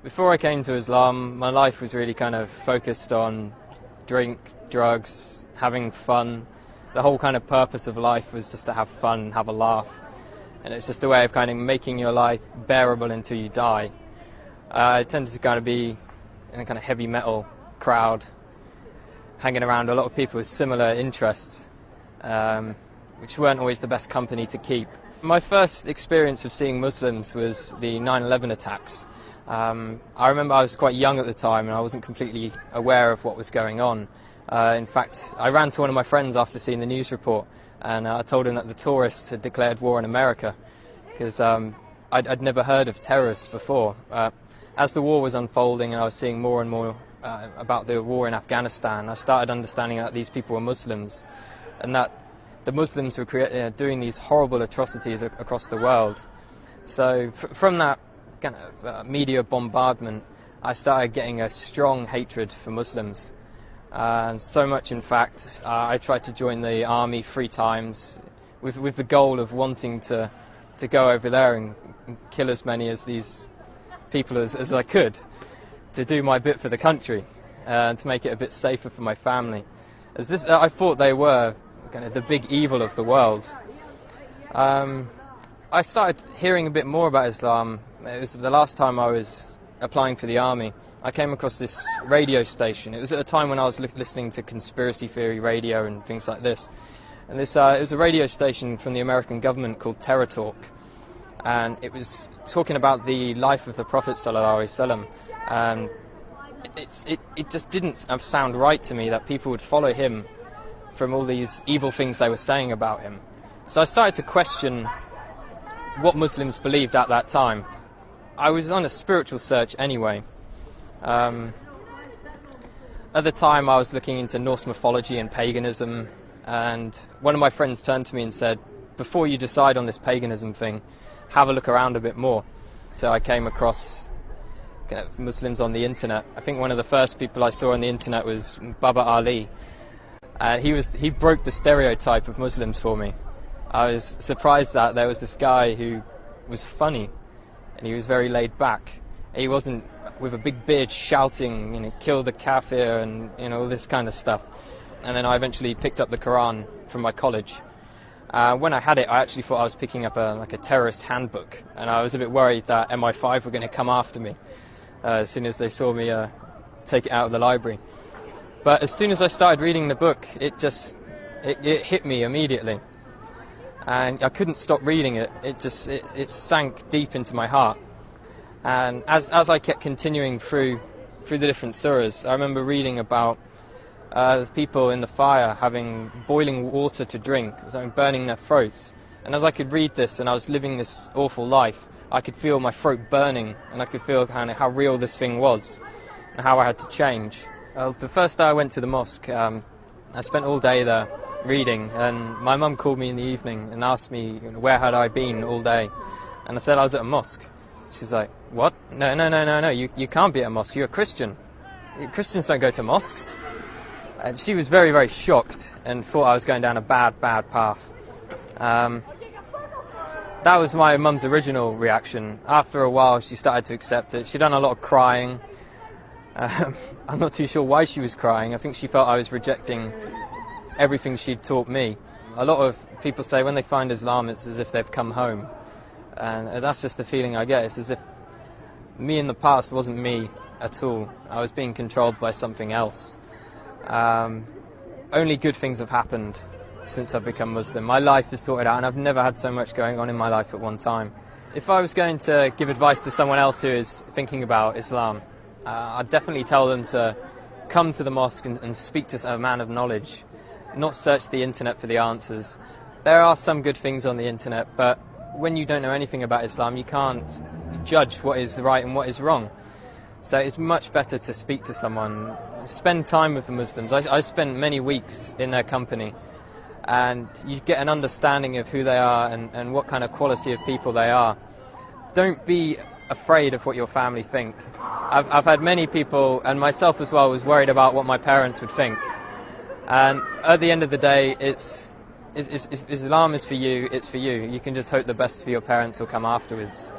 Before I came to Islam, my life was really kind of focused on drink, drugs, having fun. The whole kind of purpose of life was just to have fun, have a laugh. And it's just a way of kind of making your life bearable until you die. I tended to kind of be in a kind of heavy metal crowd, hanging around a lot of people with similar interests, which weren't always the best company to keep. My first experience of seeing Muslims was the 9/11 attacks. I remember I was quite young at the time and I wasn't completely aware of what was going on. In fact, I ran to one of my friends after seeing the news report and I told him that the tourists had declared war on America because I'd never heard of terrorists before. As the war was unfolding and I was seeing more and more about the war in Afghanistan, I started understanding that these people were Muslims and that the Muslims were doing these horrible atrocities across the world. So from that kind of media bombardment, I started getting a strong hatred for Muslims. So much, in fact, I tried to join the army 3 times with the goal of wanting to go over there and kill as many of these people as I could, to do my bit for the country and to make it a bit safer for my family. I thought they were kind of the big evil of the world. I started hearing a bit more about Islam. It was the last time I was applying for the army. I came across this radio station. It was at a time when I was listening to conspiracy theory radio and things like this. And it was a radio station from the American government called Terror Talk. And it was talking about the life of the Prophet ﷺ. And it just didn't sound right to me that people would follow him from all these evil things they were saying about him. So I started to question what Muslims believed at that time. I was on a spiritual search anyway. At the time I was looking into Norse mythology and paganism, and one of my friends turned to me and said, before you decide on this paganism thing, have a look around a bit more. So I came across kind of Muslims on the internet. I think one of the first people I saw on the internet was Baba Ali, and he broke the stereotype of Muslims for me. I was surprised that there was this guy who was funny and he was very laid back. He wasn't with a big beard shouting, kill the kafir and all this kind of stuff. And then I eventually picked up the Quran from my college. When I had it, I actually thought I was picking up a terrorist handbook, and I was a bit worried that MI5 were going to come after me as soon as they saw me take it out of the library. But as soon as I started reading the book, it hit me immediately. And I couldn't stop reading it. It sank deep into my heart. And as I kept continuing through the different surahs, I remember reading about the people in the fire having boiling water to drink, burning their throats. And as I could read this and I was living this awful life, I could feel my throat burning, and I could feel kind of how real this thing was and how I had to change. The first day I went to the mosque, I spent all day there reading, and my mum called me in the evening and asked me where had I been all day, and I said I was at a mosque. She was like, what? No, you can't be at a mosque, you're a Christian. Christians don't go to mosques. And she was very, very shocked and thought I was going down a bad path. That was my mum's original reaction. After a while she started to accept it. She'd done a lot of crying. I'm not too sure why she was crying. I think she felt I was rejecting everything she'd taught me. A lot of people say when they find Islam it's as if they've come home, and that's just the feeling I get. It's as if me in the past wasn't me at all. I was being controlled by something else. Only good things have happened since I've become Muslim. My life is sorted out and I've never had so much going on in my life at one time. If I was going to give advice to someone else who is thinking about Islam, I'd definitely tell them to come to the mosque and speak to a man of knowledge, not search the internet for the answers. There are some good things on the internet, but when you don't know anything about Islam, you can't judge what is right and what is wrong. So it's much better to speak to someone, spend time with the Muslims. I spent many weeks in their company, and you get an understanding of who they are and what kind of quality of people they are. Don't be afraid of what your family think. I've had many people, and myself as well, was worried about what my parents would think. And at the end of the day, Islam is for you, it's for you. You can just hope the best for your parents will come afterwards.